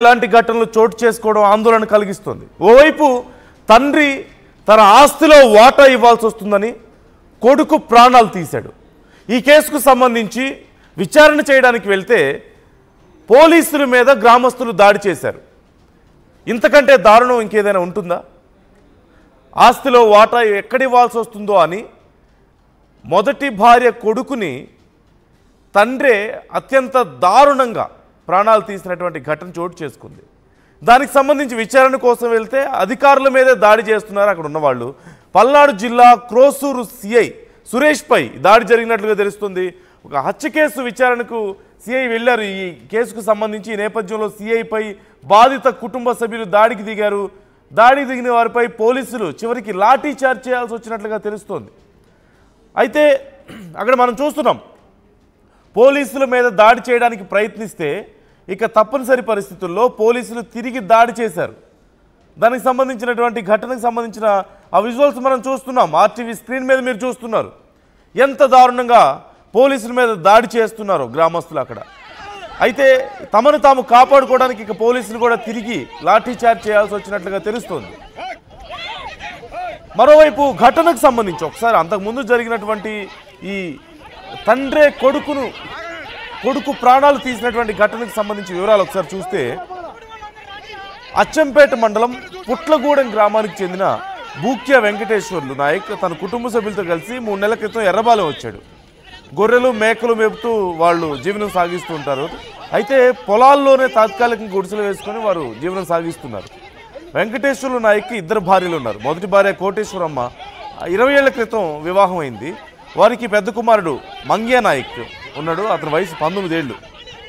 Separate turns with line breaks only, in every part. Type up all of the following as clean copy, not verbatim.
ఇలాంటి ఘటనలు చోటు చేసుకోవడం ఆందోళన కలిగిస్తుంది. ఓవైపు తండ్రి తన ఆస్తిలో వాటా ఇవ్వాల్సి వస్తుందని కొడుకు ప్రాణాలు తీశాడు. ఈ కేసుకు సంబంధించి విచారణ చేయడానికి వెళ్తే పోలీసుల మీద గ్రామస్తులు దాడి చేశారు. ఇంతకంటే దారుణం ఇంకేదైనా ఉంటుందా? ఆస్తిలో వాటా ఎక్కడ ఇవ్వాల్సి వస్తుందో అని మొదటి భార్య కొడుకుని తండ్రే అత్యంత దారుణంగా ప్రాణాలు తీసినటువంటి ఘటన చోటు చేసుకుంది. దానికి సంబంధించి విచారణ కోసం వెళ్తే అధికారుల మీదే దాడి చేస్తున్నారు అక్కడ ఉన్నవాళ్ళు. పల్నాడు జిల్లా క్రోసూరు సిఐ సురేష్ పై దాడి జరిగినట్లుగా తెలుస్తుంది. ఒక హత్య కేసు విచారణకు సిఐ వెళ్లారు. ఈ కేసుకు సంబంధించి ఈ నేపథ్యంలో సిఐపై బాధిత కుటుంబ సభ్యులు దాడికి దిగారు. దాడికి దిగిన వారిపై పోలీసులు చివరికి లాఠీ చార్జ్ చేయాల్సి వచ్చినట్లుగా తెలుస్తోంది. అయితే అక్కడ మనం చూస్తున్నాం, పోలీసుల మీద దాడి చేయడానికి ప్రయత్నిస్తే ఇక తప్పనిసరి పరిస్థితుల్లో పోలీసులు తిరిగి దాడి చేశారు. దానికి సంబంధించినటువంటి ఘటనకు సంబంధించిన ఆ విజువల్స్ మనం చూస్తున్నాం. ఆర్టీవీ స్క్రీన్ మీద మీరు చూస్తున్నారు. ఎంత దారుణంగా పోలీసుల మీద దాడి చేస్తున్నారు గ్రామస్తులు అక్కడ. అయితే తమను తాము కాపాడుకోవడానికి ఇక పోలీసులు కూడా తిరిగి లాఠీ చార్జ్ చేయాల్సి వచ్చినట్లుగా తెలుస్తోంది. మరోవైపు ఘటనకు సంబంధించి ఒకసారి అంతకుముందు జరిగినటువంటి ఈ తండ్రే కొడుకు ప్రాణాలు తీసినటువంటి ఘటనకు సంబంధించి వివరాలు ఒకసారి చూస్తే, అచ్చంపేట మండలం పుట్లగూడెం గ్రామానికి చెందిన బూక్య వెంకటేశ్వర్లు నాయక్ తన కుటుంబ సభ్యులతో కలిసి 3 నెలల క్రితం ఎర్రబాలెం వచ్చాడు. గొర్రెలు మేకలు మేపుతూ వాళ్ళు జీవనం సాగిస్తూ ఉంటారు. అయితే పొలాల్లోనే తాత్కాలికంగా గుడిసెలు వేసుకొని వారు జీవనం సాగిస్తున్నారు. వెంకటేశ్వర్లు నాయక్కి 2 భార్యలు ఉన్నారు. మొదటి భార్య కోటేశ్వరమ్మ 20 ఏళ్ల క్రితం వివాహం అయింది. వారికి పెద్ద కుమారుడు మంగ్య నాయక్ ఉన్నాడు. అతని వయసు 19 ఏళ్ళు.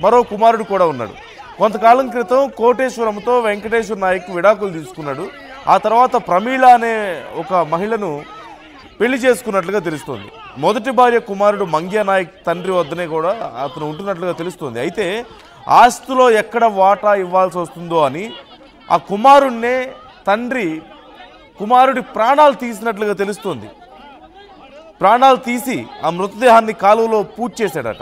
మరో కుమారుడు కూడా ఉన్నాడు. కొంతకాలం క్రితం కోటేశ్వరంతో వెంకటేశ్వర నాయక్ విడాకులు తీసుకున్నాడు. ఆ తర్వాత ప్రమీళ అనే ఒక మహిళను పెళ్లి చేసుకున్నట్లుగా తెలుస్తోంది. మొదటి భార్య కుమారుడు మంగ్య నాయక్ తండ్రి వద్దనే కూడా అతను ఉంటున్నట్లుగా తెలుస్తోంది. అయితే ఆస్తిలో ఎక్కడ వాటా ఇవ్వాల్సి వస్తుందో అని ఆ కుమారుడినే తండ్రి కుమారుడి ప్రాణాలు తీసినట్లుగా తెలుస్తోంది. ప్రాణాలు తీసి ఆ మృతదేహాన్ని కాలువలో పూడ్చి చేశాడట.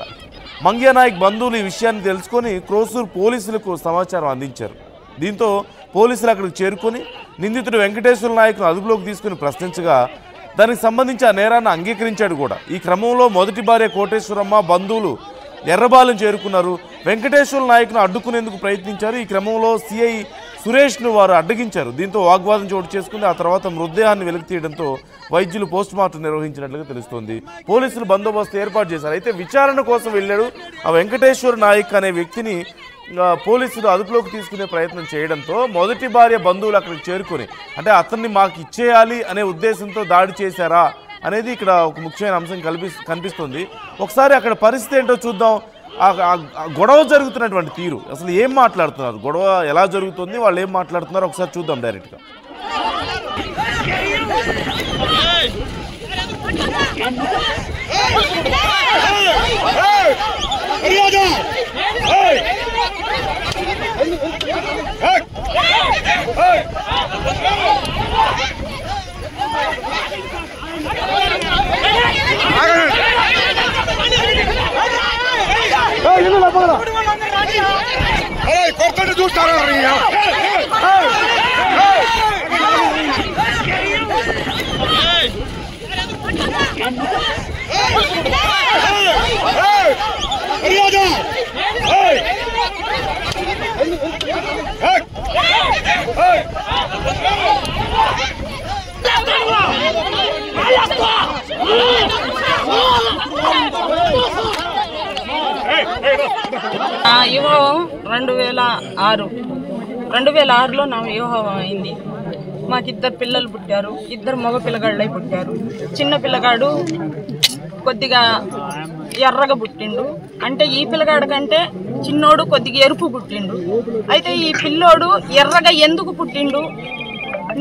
మంగ్య నాయక్ బంధువులు ఈ విషయాన్ని తెలుసుకొని క్రోసూరు పోలీసులకు సమాచారం అందించారు. దీంతో పోలీసులు అక్కడికి చేరుకొని నిందితుడు వెంకటేశ్వర నాయక్ను అదుపులోకి తీసుకుని ప్రశ్నించగా దానికి సంబంధించి ఆ నేరాన్ని అంగీకరించాడు కూడా. ఈ క్రమంలో మొదటి భార్య కోటేశ్వరమ్మ బంధువులు ఎర్రబాలెం చేరుకున్నారు. వెంకటేశ్వర నాయక్ను అడ్డుకునేందుకు ప్రయత్నించారు. ఈ క్రమంలో సిఐ సురేష్ను వారు అడ్డగించారు. దీంతో వాగ్వాదం చోటు చేసుకుంది. ఆ తర్వాత మృతదేహాన్ని వెలికి తీయడంతో వైద్యులు పోస్టుమార్టం నిర్వహించినట్లుగా తెలుస్తోంది. పోలీసులు బందోబస్తు ఏర్పాటు చేశారు. అయితే విచారణ కోసం వెళ్ళాడు ఆ వెంకటేశ్వర నాయక్ అనే వ్యక్తిని పోలీసులు అదుపులోకి తీసుకునే ప్రయత్నం చేయడంతో మొదటి భార్య బంధువులు అక్కడికి చేరుకొని అంటే అతన్ని మాకు ఇచ్చేయాలి అనే ఉద్దేశంతో దాడి చేశారా అనేది ఇక్కడ ఒక ముఖ్యమైన అంశం కనిపిస్తుంది. ఒకసారి అక్కడ పరిస్థితి ఏంటో చూద్దాం. గొడవ జరుగుతున్నటువంటి తీరు, అసలు ఏం మాట్లాడుతున్నారు, గొడవ ఎలా జరుగుతుంది, వాళ్ళు ఏం మాట్లాడుతున్నారు ఒకసారి చూద్దాం డైరెక్ట్గా.
కొట్టండి చూస్తారా
వివాహం 2006లో నా వివాహం అయింది. మాకు 2 పిల్లలు పుట్టారు. 2 మగ పిల్లగాళ్ళై పుట్టారు. చిన్న పిల్లగాడు కొద్దిగా ఎర్రగా పుట్టిండు. అంటే ఈ పిల్లగాడు కంటే చిన్నోడు కొద్దిగా ఎరుపు పుట్టిండు. అయితే ఈ పిల్లోడు ఎర్రగా ఎందుకు పుట్టిండు,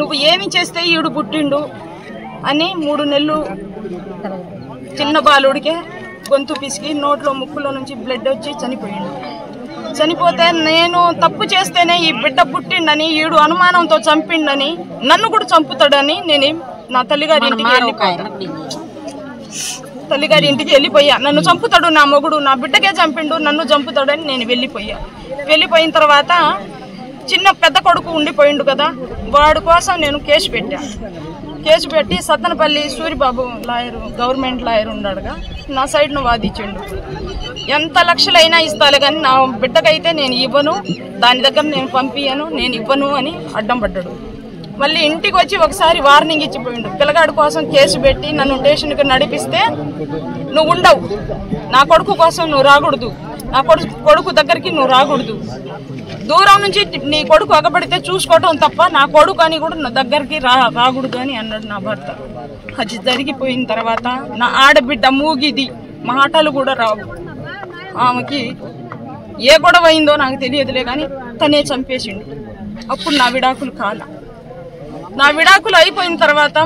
నువ్వు ఏమి చేస్తే ఈడు పుట్టిండు అని 3 నెలలు చిన్న బాలుడికే గొంతు పిసికి నోట్లో ముక్కులో నుంచి బ్లడ్ వచ్చి చనిపోయిండు. చనిపోతే నేను తప్పు చేస్తేనే ఈ బిడ్డ పుట్టిండని, ఈడు అనుమానంతో చంపిండని, నన్ను కూడా చంపుతాడని నేను నా తల్లిగారి ఇంటికి వెళ్ళిపోయా. నన్ను చంపుతాడు నా మొగుడు, నా బిడ్డకే చంపిండు, నన్ను చంపుతాడని నేను వెళ్ళిపోయా. వెళ్ళిపోయిన తర్వాత చిన్న పెద్ద కొడుకు ఉండిపోయిండు కదా, వాడి కోసం నేను కేసు పెట్టాను. కేసు పెట్టి Sattenapalli Suribabu lawyer, government lawyer ఉన్నాడుగా, నా సైడ్ను వాదించిండు. ఎంత లక్షలైనా ఇస్తాలే కానీ నా బిడ్డకైతే నేను ఇవ్వను, దాని దగ్గర నేను పంపియను, నేను ఇవ్వను అని అడ్డం పడ్డాడు. మళ్ళీ ఇంటికి వచ్చి ఒకసారి వార్నింగ్ ఇచ్చిపోయిండు. పిల్లగాడి కోసం కేసు పెట్టి నన్ను స్టేషన్కి నడిపిస్తే నువ్వు ఉండవు, నా కొడుకు కోసం నువ్వు రాకూడదు, నా కొడుకు దగ్గరికి నువ్వు రాకూడదు, దూరం నుంచి నీ కొడుకు అగబడితే చూసుకోవటం తప్ప నా కొడుకు అని కూడా నా దగ్గరికి రాకూడదు అని అన్నాడు నా భర్త. అది జరిగిపోయిన తర్వాత నా ఆడబిడ్డ మూగిది, మాటలు కూడా రావు. ఆమెకి ఏ గొడవ అయిందో నాకు తెలియదులే కానీ తనే చంపేసిండు. అప్పుడు నా విడాకులు కాల. నా విడాకులు అయిపోయిన తర్వాత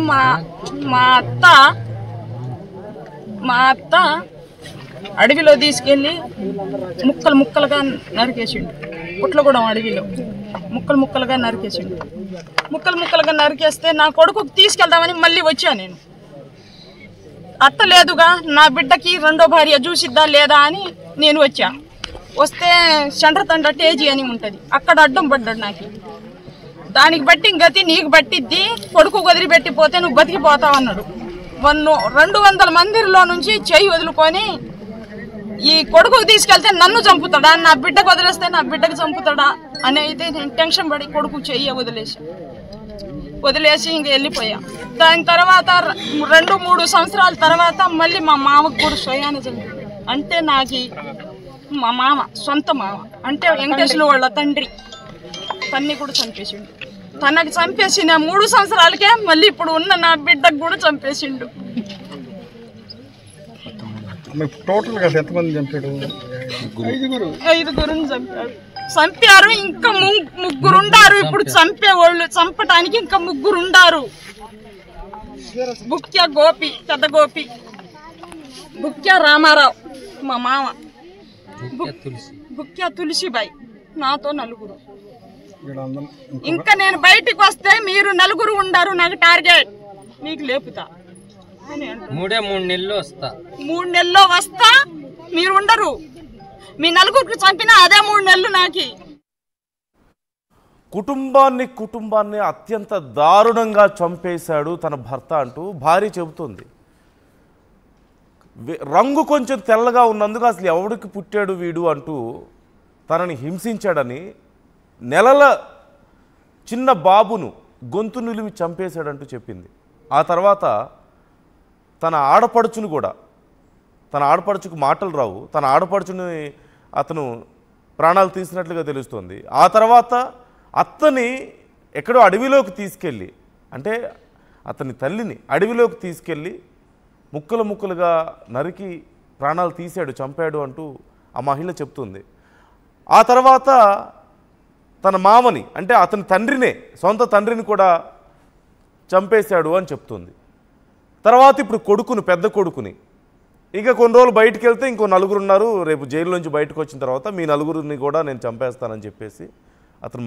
మా అత్త అడవిలో తీసుకెళ్ళి ముక్కలు ముక్కలుగా నరికేసిండు. పుట్లగూడెం అడవిలో ముక్కలు ముక్కలుగా నరికేసిండు. ముక్కలు ముక్కలుగా నరికేస్తే నా కొడుకుకి తీసుకెళ్దామని మళ్ళీ వచ్చా నేను. అత్త లేదుగా, నా బిడ్డకి రెండో భార్య చూసిద్దా లేదా అని నేను వచ్చా. వస్తే చండ్రతండ టేజీ అని ఉంటుంది, అక్కడ అడ్డం పడ్డాడు నాకు. దానికి బట్టి గతి నీకు పట్టిద్ది, కొడుకు వదిలిపెట్టిపోతే నువ్వు బతికిపోతావు అన్నాడు. 200 మందిలో నుంచి చేయి వదులుకొని ఈ కొడుకుకు తీసుకెళ్తే నన్ను చంపుతాడా, నా బిడ్డకు వదిలేస్తే నా బిడ్డకు చంపుతాడా అని అయితే నేను టెన్షన్ పడి కొడుకు చెయ్యి వదిలేసి ఇంక వెళ్ళిపోయా. దాని తర్వాత 2-3 సంవత్సరాల తర్వాత మళ్ళీ మా మామకు కూడా స్వయాన చంపాడు. అంటే నాకు మా మామ, సొంత మామ అంటే వెంకటేశ్వర వాళ్ళ తండ్రి, తన్ని కూడా చంపేసిండు. తనకు చంపేసిన 3 సంవత్సరాలకే మళ్ళీ ఇప్పుడు ఉన్న నా బిడ్డకు కూడా చంపేసిండు. ఐదుగురుని చంపారు. ఇంకా ముగ్గురుండారు. ఇప్పుడు చంపేవాళ్ళు, చంపటానికి ఇంకా ముగ్గురుండారు. బుక్య గోపి, పెద్ద గోపి, బుక్య రామారావు మా మామ, బుక్య తులసిబాయి, నాతో 4. ఇంకా నేను బయటికి వస్తే మీరు 4 ఉండారు, నాకు టార్గెట్, మీకు లేపుతా.
3 నెలల్లో వస్తా,
3 నెలల్లో వస్తా, మీరు ఉండరు. మీ 4 చంపినా అదే 3 నెలలు నాకి.
కుటుంబాన్ని అత్యంత దారుణంగా చంపేశాడు తన భర్త అంటూ భార్య చెబుతుంది. రంగు కొంచెం తెల్లగా ఉన్నందుకు అసలు ఎవడికి పుట్టాడు వీడు అంటూ తనని హింసించాడని, నెలల చిన్న బాబును గొంతు నిలిమి చంపేశాడంటూ చెప్పింది. ఆ తర్వాత తన ఆడపడుచుకు మాటలు రావు, తన ఆడపడుచుని అతను ప్రాణాలు తీసినట్లుగా తెలుస్తోంది. ఆ తర్వాత అత్తని ఎక్కడో అడవిలోకి తీసుకెళ్ళి, అంటే అతని తల్లిని అడవిలోకి తీసుకెళ్ళి ముక్కలు ముక్కలుగా నరికి ప్రాణాలు తీశాడు, చంపాడు అంటూ ఆ మహిళ చెప్తుంది. ఆ తర్వాత తన మామని, అంటే అతని తండ్రినే, సొంత తండ్రిని కూడా చంపేశాడు అని చెప్తుంది. తర్వాత ఇప్పుడు కొడుకుని, పెద్ద కొడుకుని, ఇంకా కొన్ని రోజులు బయటికి వెళ్తే ఇంకో 4 ఉన్నారు, రేపు జైలు నుంచి బయటకు వచ్చిన తర్వాత మీ 4 కూడా నేను చంపేస్తానని చెప్పేసి అతను